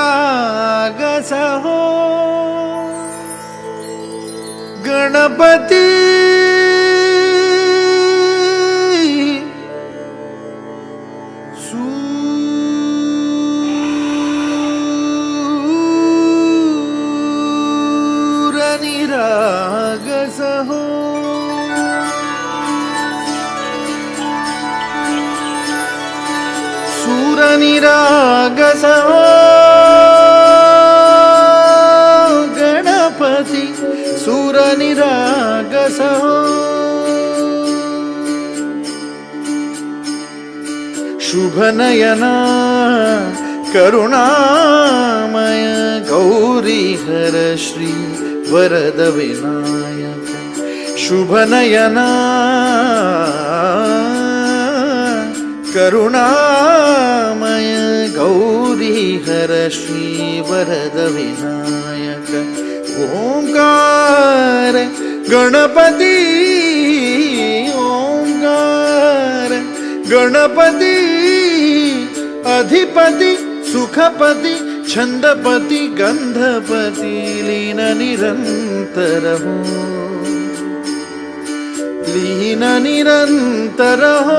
सूरनिरागस हो गणपती सूरनिरागस हो सूरनिरागस हो गणपति सूरनिरागस हो शुभनयना करुणामय गौरीहर श्री वरद विनायक शुभनयना करुणामय गौरीहर श्री वरद विनायक ओंकार गणपती ओंकार गणपती अधिपति सुखपति छंदपति गंधपति लीन निरंतर हो लीन निरंतर हो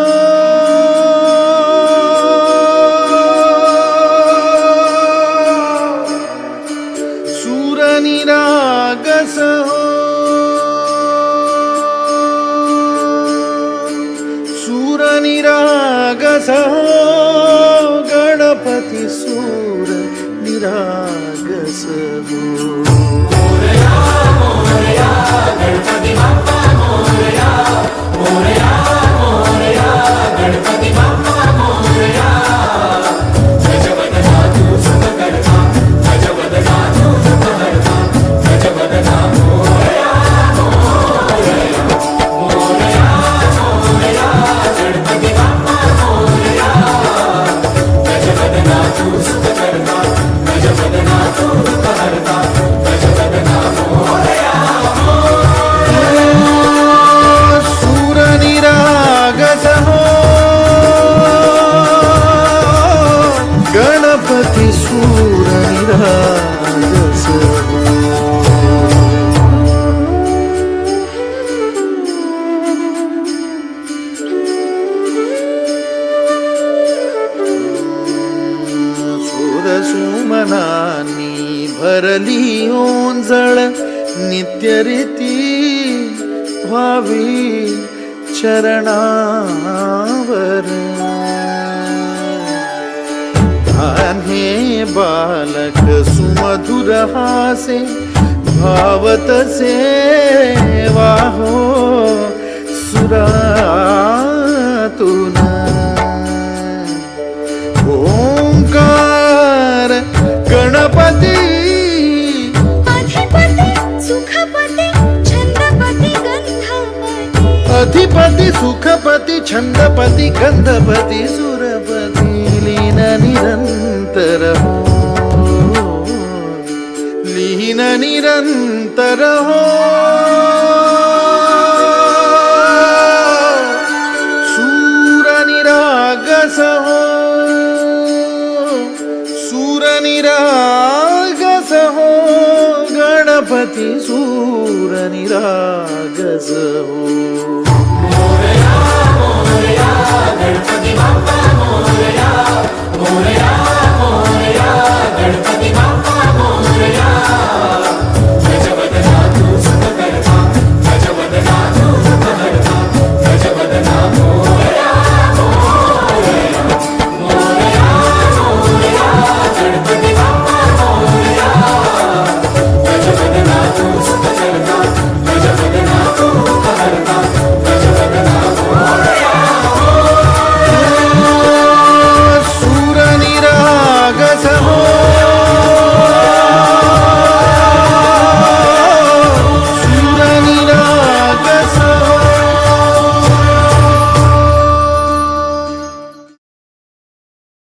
सूरनिरागस हो सूरनिरागस हो गणपति सूरनिरागस हो मोरया मोरया गणपति बाप्पा मोरया मोरया मोरया गणपति बाप्पा मोरया गजवदना तू सुखकर्ता गजवदना तू दुःखहर्ता गजवदना मोरया मोरया मोरया मोरया गणपति बाप्पा मोरया गजवदना तू सुखकर्ता गजवदना तू दुःखहर्ता गजवदना मोरया सूरनिरागस हो गणपति सूरनिरागस हो सुमनानी भरली ओंजळ नित्यरीती व्हावी चरणावर हे बालक सुमधुर हासे भावत सेवा हो सुरातून ओंकार गणपती अधिपति सुखपति छंदपति गंधपति अधिपति सुखपति छंदपति गंधपति सुरपति लीन निरंतर हो लीन निरंतर हो सूरनिरागस हो सूरनिरागस हो गणपति सूरनिरागस हो।